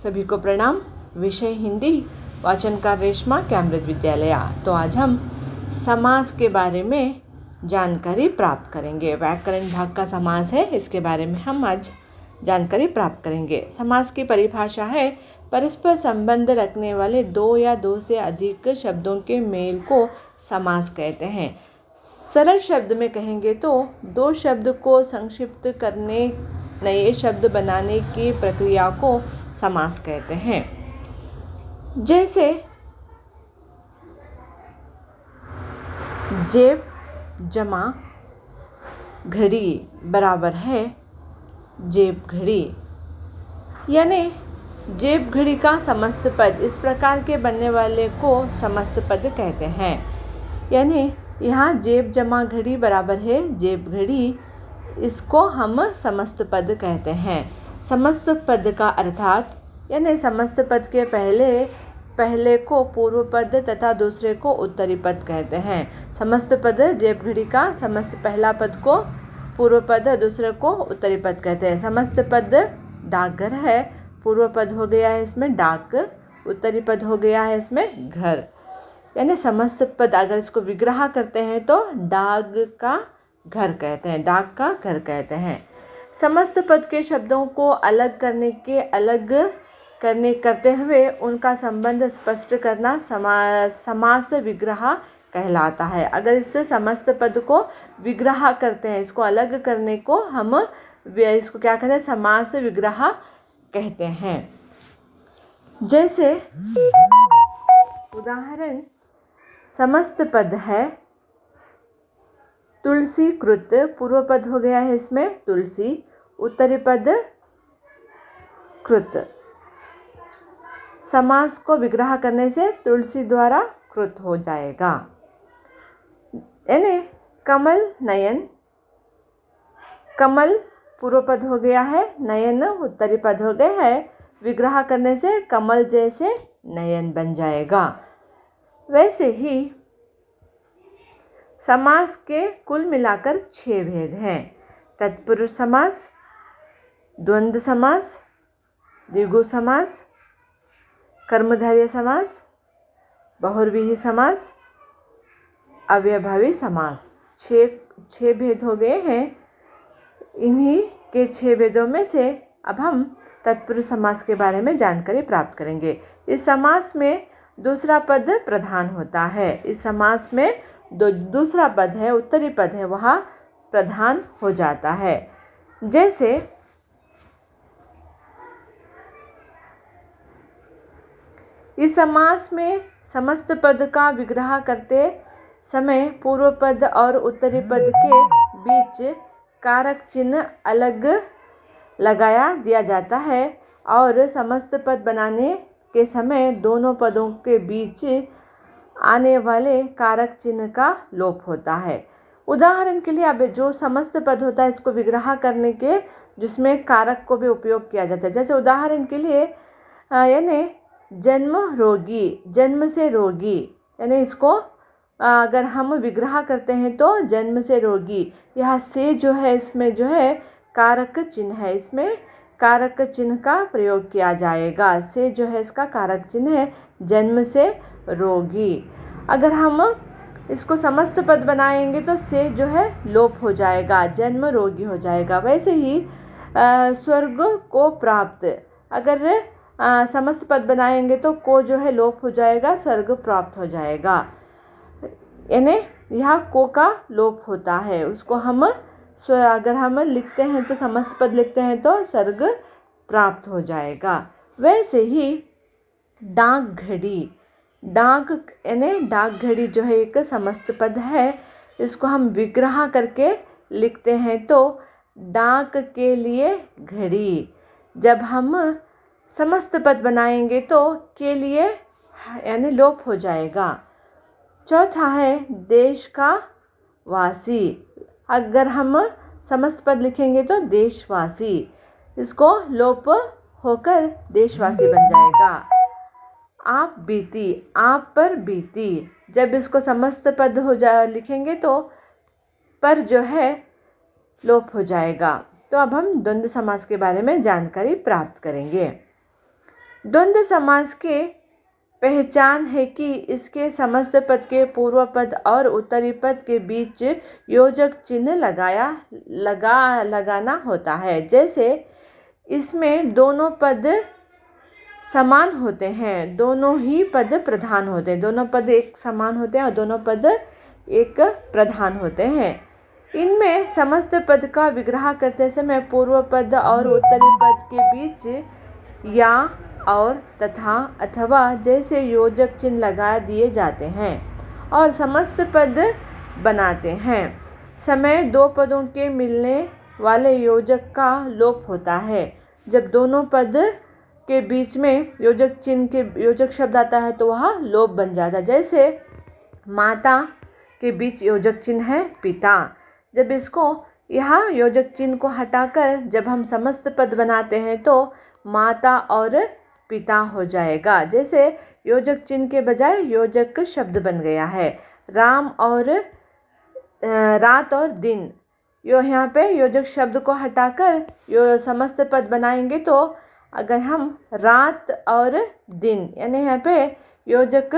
सभी को प्रणाम। विषय हिंदी, वाचनकार रेशमा, कैम्ब्रिज विद्यालय। तो आज हम समास के बारे में जानकारी प्राप्त करेंगे। व्याकरण भाग का समास है, इसके बारे में हम आज जानकारी प्राप्त करेंगे। समास की परिभाषा है परस्पर संबंध रखने वाले दो या दो से अधिक शब्दों के मेल को समास कहते हैं। सरल शब्द में कहेंगे तो दो शब्द को संक्षिप्त करने, नए शब्द बनाने की प्रक्रिया को समास कहते हैं। जैसे जेब जमा घड़ी बराबर है जेब घड़ी, यानी जेब घड़ी का समस्त पद इस प्रकार के बनने वाले को समस्त पद कहते हैं। यानी यहाँ जेब जमा घड़ी बराबर है जेब घड़ी, इसको हम समस्त पद कहते हैं। समस्त पद का अर्थात यानी समस्त पद के पहले को पूर्व पद तथा दूसरे को उत्तरी पद कहते हैं। समस्त पद जेब घड़ी का समस्त पहला पद को पूर्व पद, दूसरे को उत्तरी पद कहते हैं। समस्त पद डाकघर है, पूर्व पद हो गया है इसमें डाक, उत्तरी पद हो गया है इसमें घर। यानी समस्त पद अगर इसको विग्रह करते हैं तो डाक का घर कहते हैं, डाक का घर कहते हैं। समस्त पद के शब्दों को अलग करते हुए उनका संबंध स्पष्ट करना समास विग्रह कहलाता है। अगर इससे समस्त पद को विग्रह करते हैं, इसको अलग करने को हम इसको क्या कहते हैं, समास विग्रह कहते हैं। जैसे उदाहरण, समस्त पद है तुलसी कृत, पूर्व पद हो गया है इसमें तुलसी, उत्तरी पद कृत। समास को विग्रह करने से तुलसी द्वारा कृत हो जाएगा। यानी कमल नयन, कमल पूर्व पद हो गया है, नयन उत्तरी पद हो गया है, विग्रह करने से कमल जैसे नयन बन जाएगा। वैसे ही समास के कुल मिलाकर 6 भेद हैं। तत्पुरुष समास, द्वंद्व समास, द्विगु समास, कर्मधारय समास, बहुव्रीहि समास, अव्ययभावी समास। 6 भेद हो गए हैं। इन्हीं के 6 भेदों में से अब हम तत्पुरुष समास के बारे में जानकारी प्राप्त करेंगे। इस समास में दूसरा पद प्रधान होता है। इस समास में दूसरा पद है, उत्तरी पद है, वह प्रधान हो जाता है। जैसे इस समास में समस्त पद का विग्रह करते समय पूर्व पद और उत्तरी पद के बीच कारक चिन्ह अलग लगाया दिया जाता है और समस्त पद बनाने के समय दोनों पदों के बीच आने वाले कारक चिन्ह का लोप होता है। उदाहरण के लिए अब जो समस्त पद होता है इसको विग्रह करने के जिसमें कारक को भी उपयोग किया जाता है। जैसे उदाहरण के लिए यानी जन्म रोगी, जन्म से रोगी, यानी इसको अगर हम विग्रह करते हैं तो जन्म से रोगी, यह से जो है इसमें जो है कारक चिन्ह है, इसमें कारक चिन्ह का प्रयोग किया जाएगा। से जो है इसका कारक चिन्ह है, जन्म से रोगी। अगर हम इसको समस्त पद बनाएंगे तो से जो है लोप हो जाएगा, जन्म रोगी हो जाएगा। वैसे ही स्वर्ग को प्राप्त, अगर समस्त पद बनाएंगे तो को जो है लोप हो जाएगा, स्वर्ग प्राप्त हो जाएगा। यानी यह को का लोप होता है, उसको हम अगर हम लिखते हैं तो समस्त पद लिखते हैं तो स्वर्ग प्राप्त हो जाएगा। वैसे ही डाक घड़ी, डाक यानी डाक घड़ी जो है एक समस्त पद है, इसको हम विग्रह करके लिखते हैं तो डाक के लिए घड़ी। जब हम समस्त पद बनाएंगे तो के लिए यानी लोप हो जाएगा। चौथा है देश का वासी, अगर हम समस्त पद लिखेंगे तो देशवासी, इसको लोप होकर देशवासी बन जाएगा। आप बीती, आप पर बीती, जब इसको समस्त पद लिखेंगे तो पर जो है लोप हो जाएगा। तो अब हम द्वंद्व समास के बारे में जानकारी प्राप्त करेंगे। द्वंद्व समास के पहचान है कि इसके समस्त पद के पूर्व पद और उत्तरी पद के बीच योजक चिन्ह लगाना होता है। जैसे इसमें दोनों पद समान होते हैं, दोनों ही पद प्रधान होते हैं, दोनों पद एक समान होते हैं और दोनों पद एक प्रधान होते हैं। इनमें समस्त पद का विग्रह करते समय पूर्व पद और उत्तरी पद के बीच या और तथा अथवा जैसे योजक चिन्ह लगा दिए जाते हैं और समस्त पद बनाते हैं। समय दो पदों के मिलने वाले योजक का लोप होता है। जब दोनों पद के बीच में योजक चिन्ह के योजक शब्द आता है तो वह लोप बन जाता है। जैसे माता के बीच योजक चिन्ह है पिता। जब इसको यहाँ योजक चिन्ह को हटाकर जब हम समस्त पद बनाते हैं तो माता और पिता हो जाएगा। जैसे योजक चिन्ह के बजाय योजक शब्द बन गया है। राम और रात और दिन, यहाँ पे योजक शब्द को हटाकर समस्त पद बनाएंगे तो अगर हम रात और दिन यानी यहाँ पे योजक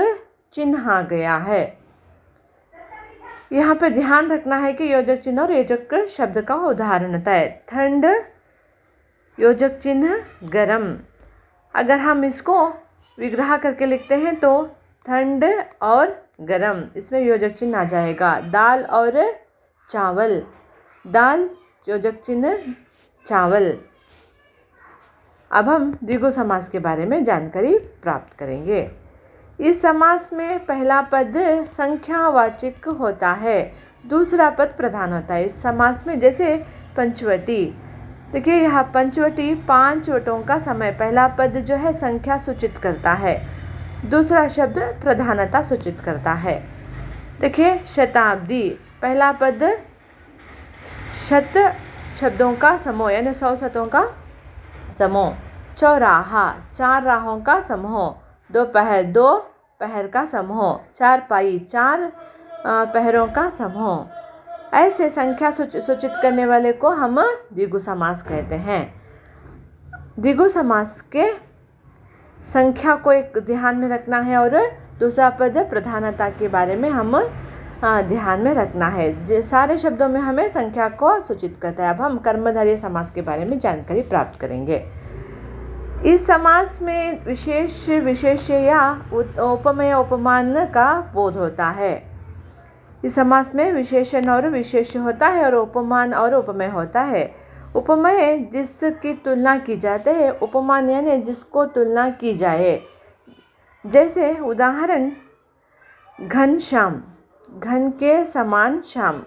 चिन्ह आ गया है। यहाँ पे ध्यान रखना है कि योजक चिन्ह और योजक शब्द का उदाहरण होता है। ठंड योजक चिन्ह गरम। अगर हम इसको विग्रह करके लिखते हैं तो ठंड और गरम, इसमें योजक चिन्ह आ जाएगा। दाल और चावल, दाल योजक चिन्ह चावल। अब हम द्विगु समास के बारे में जानकारी प्राप्त करेंगे। इस समास में पहला पद संख्यावाचक होता है, दूसरा पद प्रधान होता है। इस समास में जैसे पंचवटी, देखिए यहाँ पंचवटी 5 वटों का समय, पहला पद जो है संख्या सूचित करता है, दूसरा शब्द प्रधानता सूचित करता है। देखिए शताब्दी, पहला पद शत शब्दों का समूह यानी 100 शतों का समूह। चौराहा 4 राहों का समूह। दोपहर 2 पहर का समूह। चारपाई 4 पहरों का समूह। ऐसे संख्या सूचित करने वाले को हम द्विगु समास कहते हैं। द्विगु समास के संख्या को एक ध्यान में रखना है और दूसरा पद प्रधानता के बारे में हम ध्यान में रखना है। सारे शब्दों में हमें संख्या को सूचित करता है। अब हम कर्मधारय समास के बारे में जानकारी प्राप्त करेंगे। इस समास में विशेष विशेष्य या उपमेय उपमान का बोध होता है। इस समास में विशेषण और विशेष्य होता है और उपमान और उपमेय होता है। उपमेय जिसकी तुलना की जाती है, उपमान यानी जिसको तुलना की जाए। जैसे उदाहरण घनश्याम, घन के समान श्याम,